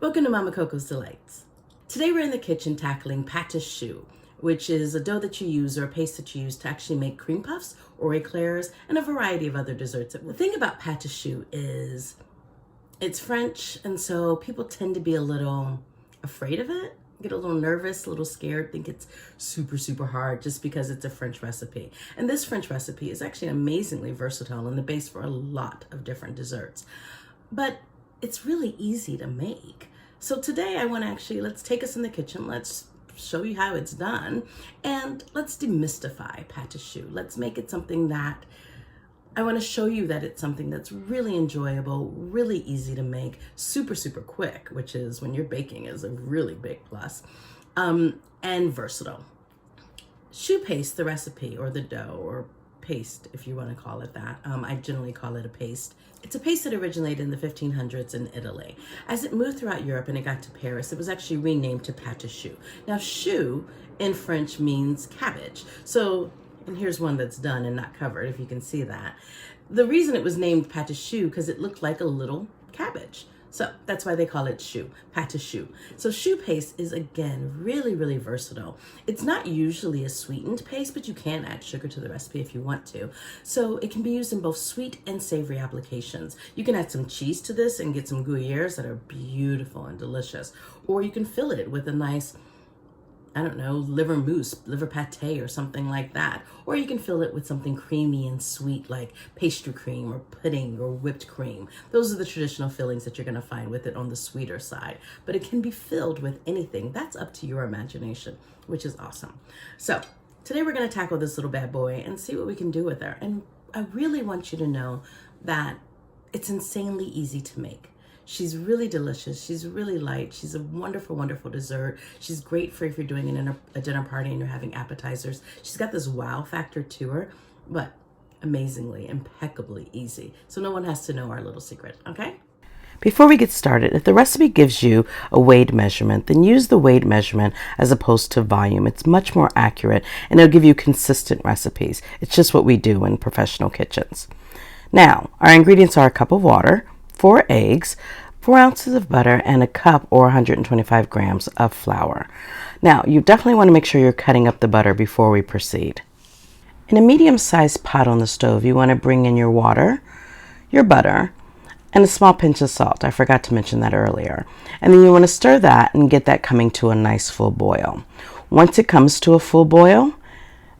Welcome to Mama Coco's Delights. Today we're in the kitchen tackling pâte choux, which is a dough that you use or a paste that you use to actually make cream puffs or eclairs and a variety of other desserts. The thing about pâte choux is it's French, and so people tend to be a little afraid of it, get a little nervous, a little scared, think it's super hard just because it's a French recipe. And this French recipe is actually amazingly versatile and the base for a lot of different desserts. But it's really easy to make. So today I want to let's take us in the kitchen, let's show you how it's done, and let's demystify pâte choux. Let's make it something that I want to show you that it's something that's really enjoyable, really easy to make, super quick, which is when you're baking is a really big plus, and versatile. Choux paste, the recipe, or the dough, or paste if you want to call it that. I generally call it a paste. It's a paste that originated in the 1500s in Italy. As it moved throughout Europe and it got to Paris, it was actually renamed to pâte choux. Now, choux in French means cabbage. So, and here's one that's done and not covered, if you can see that. The reason it was named pâte choux because it looked like a little cabbage. So that's why they call it choux, pâte choux. So choux paste is, again, really versatile. It's not usually a sweetened paste, but you can add sugar to the recipe if you want to. So it can be used in both sweet and savory applications. You can add some cheese to this and get some Gruyères that are beautiful and delicious. Or you can fill it with a nice, I don't know, liver mousse, liver pâte or something like that. Or you can fill it with something creamy and sweet like pastry cream or pudding or whipped cream. Those are the traditional fillings that you're gonna find with it on the sweeter side. But it can be filled with anything. That's up to your imagination, which is awesome. So today we're gonna tackle this little bad boy and see what we can do with her. And I really want you to know that it's insanely easy to make. She's really delicious. She's really light. She's a wonderful dessert. She's great for if you're doing a dinner party and you're having appetizers. She's got this wow factor to her, but amazingly, impeccably easy. So no one has to know our little secret, okay? Before we get started, if the recipe gives you a weighed measurement, then use the weighed measurement as opposed to volume. It's much more accurate and it'll give you consistent recipes. It's just what we do in professional kitchens. Now, our ingredients are a cup of water, 4 eggs, 4 ounces of butter, and a cup or 125 grams of flour. Now, you definitely want to make sure you're cutting up the butter before we proceed. In a medium-sized pot on the stove, you want to bring in your water, your butter, and a small pinch of salt. I forgot to mention that earlier. And then you want to stir that and get that coming to a nice full boil. Once it comes to a full boil,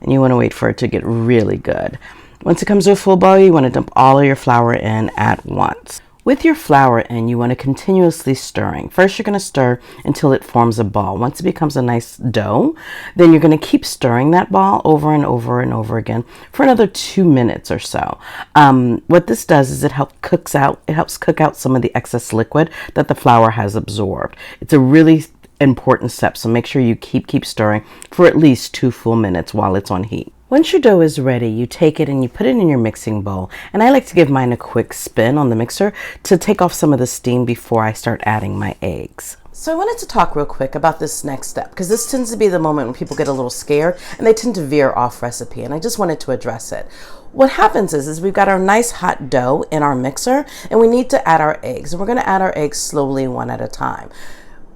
and you want to wait for it to get really good. Once it comes to a full boil, you want to dump all of your flour in at once. With your flour in, you want to continuously stirring. First, you're going to stir until it forms a ball. Once it becomes a nice dough, then you're going to keep stirring that ball over and over again for another 2 minutes or so. What this does is it helps cook out some of the excess liquid that the flour has absorbed. It's a really important step, so make sure you keep stirring for at least 2 full minutes while it's on heat. Once your dough is ready, you take it and you put it in your mixing bowl. And I like to give mine a quick spin on the mixer to take off some of the steam before I start adding my eggs. So I wanted to talk real quick about this next step because this tends to be the moment when people get a little scared and they tend to veer off recipe, and I just wanted to address it. What happens is we've got our nice hot dough in our mixer and we need to add our eggs, and we're going to add our eggs slowly one at a time.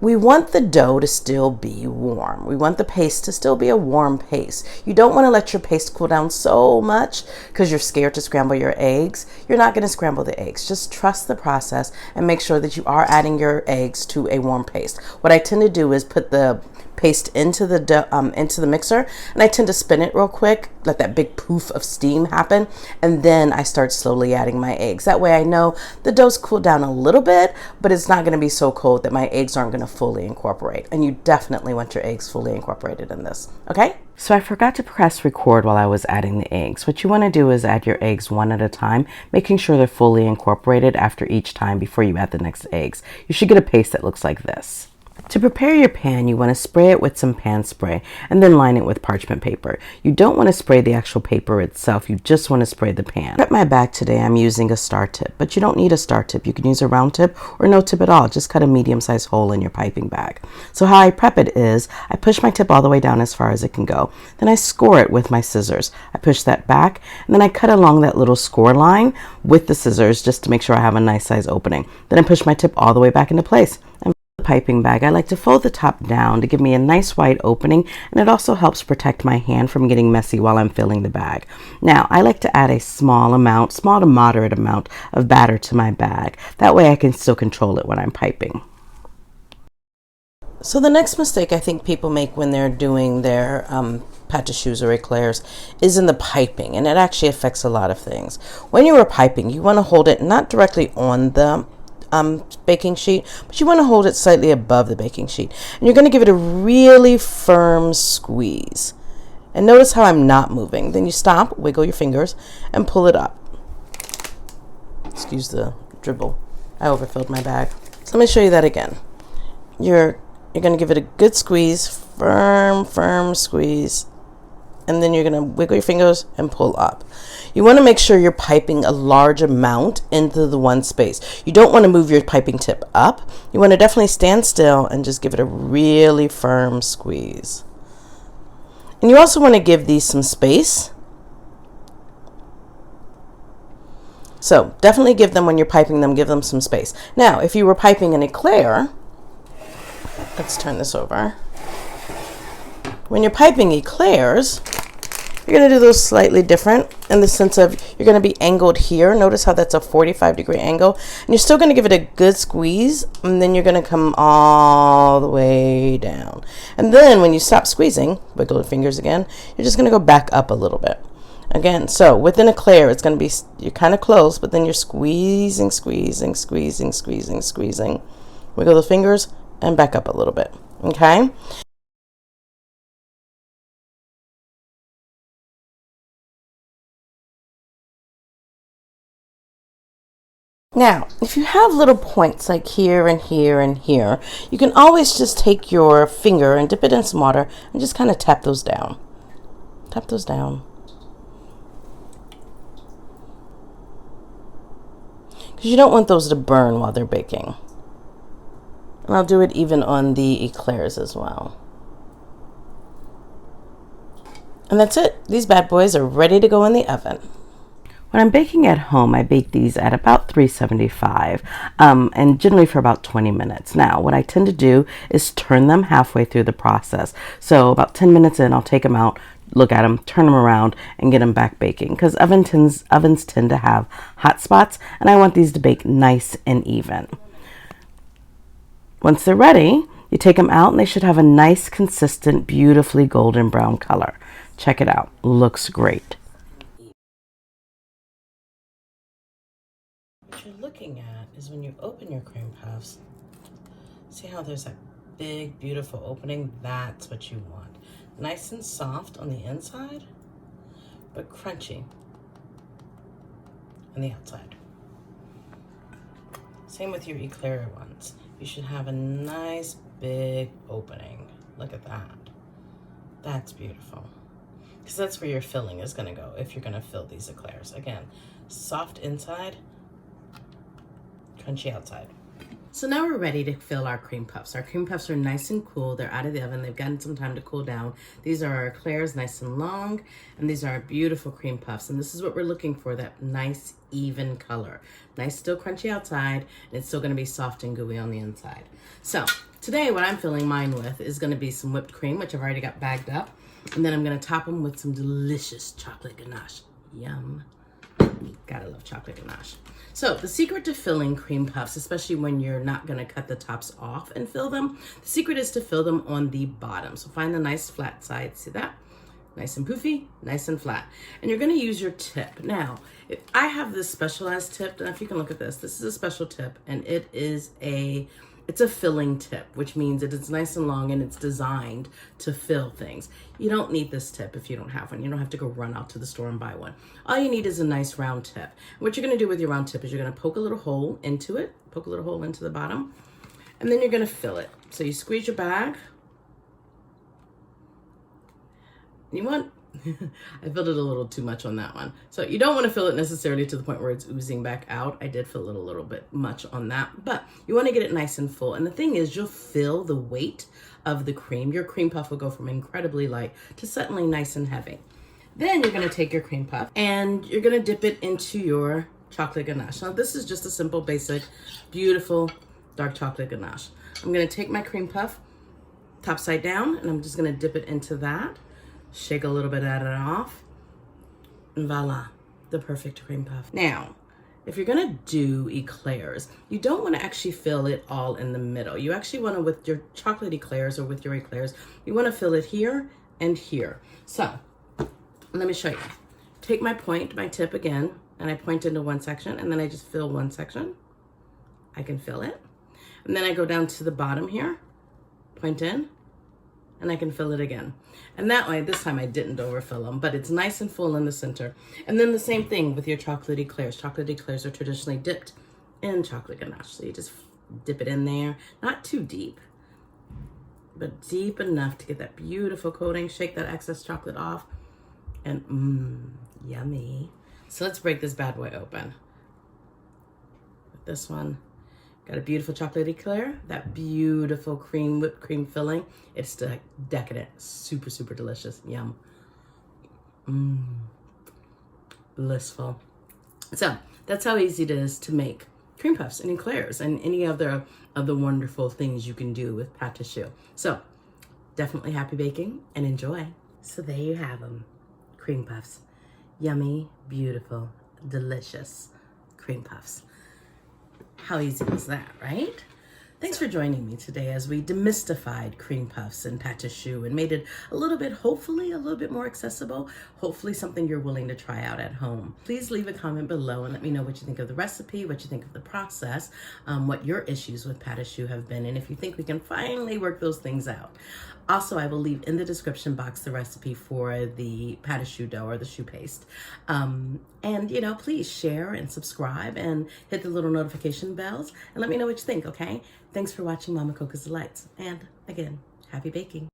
We want the dough to still be warm. We want the paste to still be a warm paste. You don't want to let your paste cool down so much because you're scared to scramble your eggs. You're not going to scramble the eggs. Just trust the process and make sure that you are adding your eggs to a warm paste. What I tend to do is put the paste into the mixer, and I tend to spin it real quick, let that big poof of steam happen, and then I start slowly adding my eggs. That way I know the dough's cooled down a little bit, but it's not going to be so cold that my eggs aren't going to fully incorporate. And you definitely want your eggs fully incorporated in this, okay? So I forgot to press record while I was adding the eggs. What you want to do is add your eggs one at a time, making sure they're fully incorporated after each time before you add the next eggs. You should get a paste that looks like this. To prepare your pan, you want to spray it with some pan spray and then line it with parchment paper. You don't want to spray the actual paper itself, you just want to spray the pan. To prep my bag today, I'm using a star tip, but you don't need a star tip. You can use a round tip or no tip at all. Just cut a medium-sized hole in your piping bag. So how I prep it is, I push my tip all the way down as far as it can go. Then I score it with my scissors. I push that back, and then I cut along that little score line with the scissors just to make sure I have a nice size opening. Then I push my tip all the way back into place. And piping bag, I like to fold the top down to give me a nice wide opening, and it also helps protect my hand from getting messy while I'm filling the bag. Now, I like to add a small to moderate amount of batter to my bag. That way I can still control it when I'm piping. So the next mistake I think people make when they're doing their pâte choux or eclairs is in the piping, and it actually affects a lot of things. When you are piping, you want to hold it not directly on the baking sheet, but you want to hold it slightly above the baking sheet, and you're going to give it a really firm squeeze. And notice how I'm not moving. Then you stop, wiggle your fingers, and pull it up. Excuse the dribble. I overfilled my bag. So let me show you that again. You're going to give it a good squeeze, firm squeeze, and then you're going to wiggle your fingers and pull up. You want to make sure you're piping a large amount into the one space. You don't want to move your piping tip up. You want to definitely stand still and just give it a really firm squeeze. And you also want to give these some space. So definitely give them, when you're piping them, give them some space. Now, if you were piping an eclair, let's turn this over. When you're piping eclairs, you're going to do those slightly different in the sense of you're going to be angled here. Notice how that's a 45-degree angle. And you're still going to give it a good squeeze, and then you're going to come all the way down. And then when you stop squeezing, wiggle the fingers again, you're just going to go back up a little bit. Again, so with an eclair, it's going to be, you're kind of close, but then you're squeezing. Wiggle the fingers and back up a little bit, okay? Now, if you have little points like here and here and here, you can always just take your finger and dip it in some water and just kind of tap those down. Tap those down. Because you don't want those to burn while they're baking. And I'll do it even on the eclairs as well. And that's it. These bad boys are ready to go in the oven. When I'm baking at home, I bake these at about 375 and generally for about 20 minutes. Now, what I tend to do is turn them halfway through the process. So about 10 minutes in, I'll take them out, look at them, turn them around, and get them back baking. Because ovens tend to have hot spots, and I want these to bake nice and even. Once they're ready, you take them out, and they should have a nice, consistent, beautifully golden brown color. Check it out. Looks great. What you're looking at is when you open your cream puffs, see how there's that big, beautiful opening? That's what you want. Nice and soft on the inside, but crunchy on the outside. Same with your eclair ones. You should have a nice, big opening. Look at that. That's beautiful. Because that's where your filling is going to go if you're going to fill these eclairs. Again, soft inside, crunchy outside. So now we're ready to fill our cream puffs. Our cream puffs are nice and cool. They're out of the oven. They've gotten some time to cool down. These are our eclairs, nice and long, and these are our beautiful cream puffs. And this is what we're looking for, that nice, even color. Nice, still crunchy outside, and it's still gonna be soft and gooey on the inside. So today what I'm filling mine with is gonna be some whipped cream, which I've already got bagged up. And then I'm gonna top them with some delicious chocolate ganache. Yum. Gotta love chocolate ganache. So the secret to filling cream puffs, especially when you're not gonna cut the tops off and fill them, the secret is to fill them on the bottom. So find the nice flat side, see that? Nice and poofy, nice and flat. And you're gonna use your tip. Now, if I have this specialized tip, and if you can look at this is a special tip, and it's a filling tip, which means that it's nice and long and it's designed to fill things. You don't need this tip if you don't have one. You don't have to go run out to the store and buy one. All you need is a nice round tip. What you're gonna do with your round tip is you're gonna poke a little hole into it, poke a little hole into the bottom, and then you're gonna fill it. So you squeeze your bag. You want, I filled it a little too much on that one. So you don't want to fill it necessarily to the point where it's oozing back out. I did fill it a little bit much on that, but you want to get it nice and full. And the thing is, you'll feel the weight of the cream. Your cream puff will go from incredibly light to suddenly nice and heavy. Then you're going to take your cream puff and you're going to dip it into your chocolate ganache. Now this is just a simple, basic, beautiful dark chocolate ganache. I'm gonna take my cream puff top side down, and I'm just gonna dip it into that, shake a little bit of it off, and voila, the perfect cream puff. Now, if you're gonna do eclairs, you don't wanna actually fill it all in the middle. You actually wanna, with your chocolate eclairs or with your eclairs, you wanna fill it here and here. So, let me show you. Take my tip again, and I point into one section, and then I just fill one section. I can fill it. And then I go down to the bottom here, point in, and I can fill it again. And that way, this time I didn't overfill them, but it's nice and full in the center. And then the same thing with your chocolate eclairs. Chocolate eclairs are traditionally dipped in chocolate ganache. So you just dip it in there, not too deep, but deep enough to get that beautiful coating. Shake that excess chocolate off, and yummy. So let's break this bad boy open. With this one, got a beautiful chocolate eclair, that beautiful whipped cream filling. It's decadent, super, super delicious. Yum. Blissful. So that's how easy it is to make cream puffs and eclairs and any other of the wonderful things you can do with pâte choux. So definitely happy baking and enjoy. So there you have them, cream puffs. Yummy, beautiful, delicious cream puffs. How easy was that, right? Thanks for joining me today as we demystified cream puffs and pâte choux and made it a little bit, hopefully, a little bit more accessible. Hopefully something you're willing to try out at home. Please leave a comment below and let me know what you think of the recipe, what you think of the process, what your issues with pâte choux have been, and if you think we can finally work those things out. Also, I will leave in the description box the recipe for the pâte choux dough or the choux paste. And, you know, please share and subscribe and hit the little notification bells and let me know what you think, okay? Thanks for watching Mama Coco's Delights. And again, happy baking.